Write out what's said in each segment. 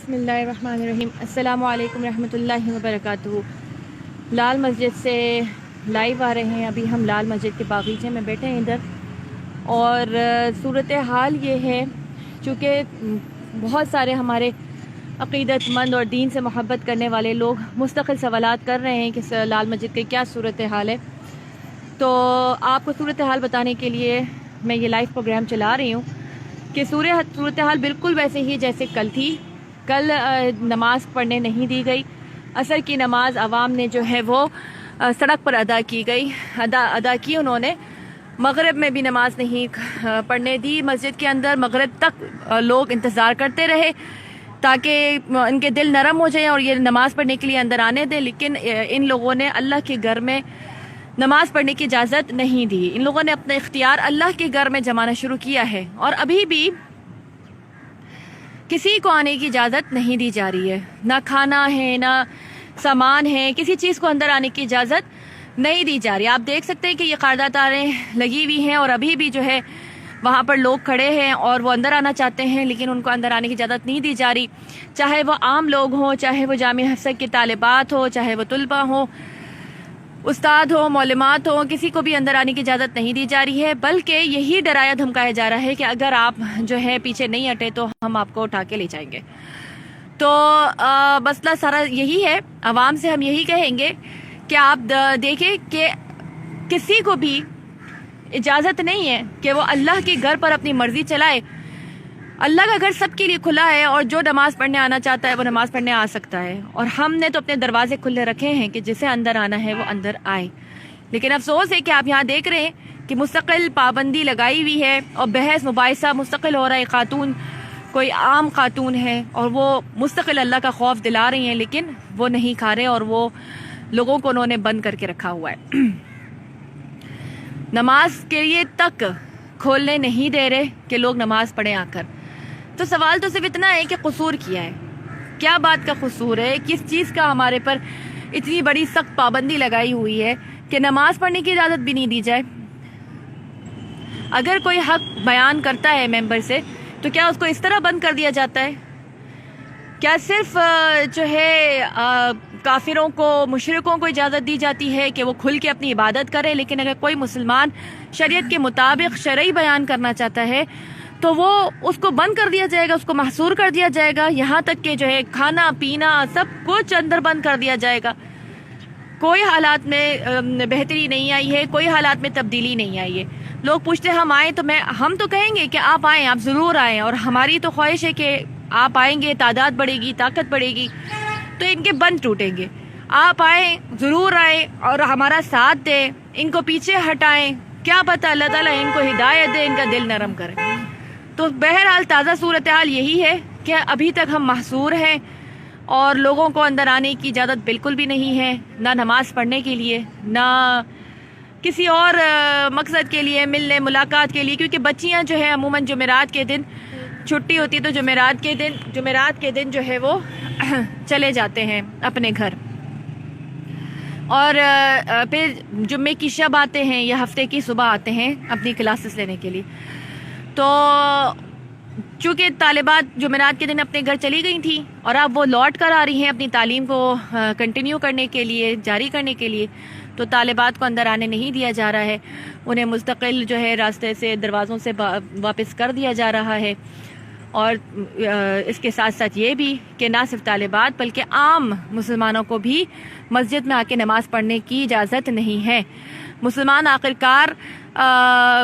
बिस्मिल्लाहिर्रहमानिर्रहीम। अस्सलामु अलैकुम रहमतुल्लाहि व बरकातुहू। लाल मस्जिद से लाइव आ रहे हैं। अभी हम लाल मस्जिद के बागीचे में बैठे हैं इधर, और सूरत हाल ये है, चूँकि बहुत सारे हमारे अक़ीदतमंद और दीन से मोहब्बत करने वाले लोग मुस्तक़िल सवालात कर रहे हैं कि लाल मस्जिद की क्या सूरत हाल है। तो आपको सूरत हाल बताने के लिए मैं ये लाइव प्रोग्राम चला रही हूँ कि सूरत हाल बिल्कुल वैसे ही जैसे कल थी। कल नमाज़ पढ़ने नहीं दी गई। असर की नमाज आवाम ने जो है वो सड़क पर अदा की उन्होंने। मगरिब में भी नमाज नहीं पढ़ने दी मस्जिद के अंदर। मगरिब तक लोग इंतज़ार करते रहे ताकि इनके दिल नरम हो जाएं और ये नमाज़ पढ़ने के लिए अंदर आने दें, लेकिन इन लोगों ने अल्लाह के घर में नमाज़ पढ़ने की इजाज़त नहीं दी। इन लोगों ने अपना इख्तियार अल्लाह के घर में जमाना शुरू किया है, और अभी भी किसी को आने की इजाज़त नहीं दी जा रही है। ना खाना है, ना सामान है, किसी चीज़ को अंदर आने की इजाज़त नहीं दी जा रही। आप देख सकते हैं कि ये क़ायदा तारें लगी हुई हैं, और अभी भी जो है वहाँ पर लोग खड़े हैं और वो अंदर आना चाहते हैं, लेकिन उनको अंदर आने की इजाज़त नहीं दी जा रही। चाहे वो आम लोग हों, चाहे वो जामिया हफ्सा के तालिबात हो, चाहे वो तुलबा हो, उस्ताद हो, मौलमात हो, किसी को भी अंदर आने की इजाज़त नहीं दी जा रही है। बल्कि यही डराया धमकाया जा रहा है कि अगर आप जो है पीछे नहीं हटे तो हम आपको उठा के ले जाएंगे। तो मसला सारा यही है। आवाम से हम यही कहेंगे कि आप देखें कि किसी को भी इजाज़त नहीं है कि वो अल्लाह के घर पर अपनी मर्ज़ी चलाए। अल्लाह का घर सबके लिए खुला है, और जो नमाज़ पढ़ने आना चाहता है वो नमाज़ पढ़ने आ सकता है। और हमने तो अपने दरवाजे खुले रखे हैं कि जिसे अंदर आना है वो अंदर आए। लेकिन अफसोस है कि आप यहाँ देख रहे हैं कि मुस्तकिल पाबंदी लगाई हुई है और बहस मुबाहिसा मुस्तकिल हो रहा है। खातून कोई आम खातून है और वो मुस्तकिल अल्लाह का खौफ दिला रही हैं, लेकिन वो नहीं खा रहे और वो लोगों को उन्होंने बंद करके रखा हुआ है। नमाज के लिए तक खोलने नहीं दे रहे कि लोग नमाज पढ़ें आकर। तो सवाल तो सिर्फ इतना है कि कसूर किया है, क्या बात का कसूर है, किस चीज़ का हमारे पर इतनी बड़ी सख्त पाबंदी लगाई हुई है कि नमाज पढ़ने की इजाज़त भी नहीं दी जाए। अगर कोई हक बयान करता है मेंबर से, तो क्या उसको इस तरह बंद कर दिया जाता है? क्या सिर्फ जो है काफिरों को, मुशरिकों को इजाज़त दी जाती है कि वो खुल के अपनी इबादत करे, लेकिन अगर कोई मुसलमान शरीयत के मुताबिक शरई बयान करना चाहता है तो वो उसको बंद कर दिया जाएगा, उसको महसूर कर दिया जाएगा। यहाँ तक कि जो है खाना पीना सब कुछ अंदर बंद कर दिया जाएगा। कोई हालात में बेहतरी नहीं आई है, कोई हालात में तब्दीली नहीं आई है। लोग पूछते हम आए, तो हम तो कहेंगे कि आप आएँ, आप ज़रूर आएँ, और हमारी तो ख्वाहिश है कि आप आएंगे, तादाद बढ़ेगी, ताकत बढ़ेगी, तो इनके बंद टूटेंगे। आप आएँ, ज़रूर आएँ और हमारा साथ दें, इनको पीछे हटाएं। क्या पता अल्लाह ताला इनको हिदायत दे, इनका दिल नरम करे। तो बहरहाल ताज़ा सूरत हाल यही है कि अभी तक हम महसूर हैं और लोगों को अंदर आने की इजाज़त बिल्कुल भी नहीं है, ना नमाज़ पढ़ने के लिए, ना किसी और मकसद के लिए, मिलने मुलाकात के लिए। क्योंकि बच्चियां जो है अमूमन जुमेरात के दिन छुट्टी होती है, तो जुमेरात के दिन जो है वो चले जाते हैं अपने घर, और फिर जुम्मे की शब आते हैं या हफ्ते की सुबह आते हैं अपनी क्लासेस लेने के लिए। तो चूँकि तालिबात जुमेरात के दिन अपने घर चली गई थी और अब वो लौट कर आ रही हैं अपनी तालीम को कंटिन्यू करने के लिए, जारी करने के लिए, तो तालिबात को अंदर आने नहीं दिया जा रहा है। उन्हें मुस्तकिल जो है रास्ते से, दरवाज़ों से वापस कर दिया जा रहा है। और इसके साथ साथ ये भी कि ना सिर्फ तालिबात बल्कि आम मुसलमानों को भी मस्जिद में आके नमाज़ पढ़ने की इजाज़त नहीं है। मुसलमान आखिरकार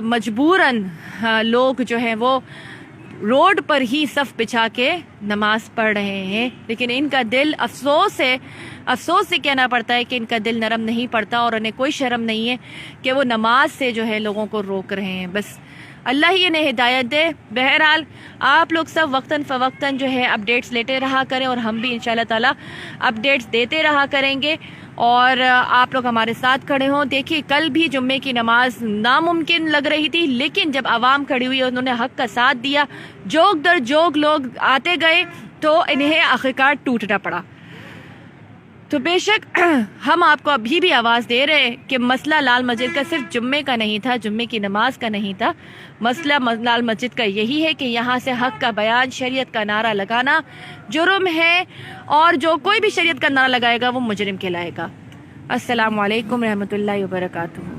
मजबूरन लोग जो हैं वो रोड पर ही सफ़ बिछा के नमाज़ पढ़ रहे हैं, लेकिन इनका दिल, अफसोस से कहना पड़ता है कि इनका दिल नरम नहीं पड़ता, और उन्हें कोई शर्म नहीं है कि वो नमाज से जो है लोगों को रोक रहे हैं। बस अल्लाह ही इन्हें हिदायत दे। बहरहाल आप लोग सब वक्तन फ़वक्तन जो है अपडेट्स लेते रहा करें, और हम भी इंशाल्लाह ताला अपडेट्स देते रहा करेंगे, और आप लोग हमारे साथ खड़े हों। देखिए, कल भी जुम्मे की नमाज नामुमकिन लग रही थी, लेकिन जब आवाम खड़ी हुई, उन्होंने हक का साथ दिया, जोग दर जोग लोग आते गए, तो इन्हें आखिरकार टूटना पड़ा। تو بے شک ہم آپ کو ابھی بھی آواز دے رہے ہیں کہ مسئلہ لال مسجد کا صرف جمعے کا نہیں تھا، جمعے کی نماز کا نہیں تھا، مسئلہ لال مسجد کا یہی ہے کہ یہاں سے حق کا بیان، شریعت کا نعرہ لگانا جرم ہے، اور جو کوئی بھی شریعت کا نعرہ لگائے گا وہ مجرم کہلائے گا۔ السلام علیکم رحمۃ اللہ وبرکاتہ۔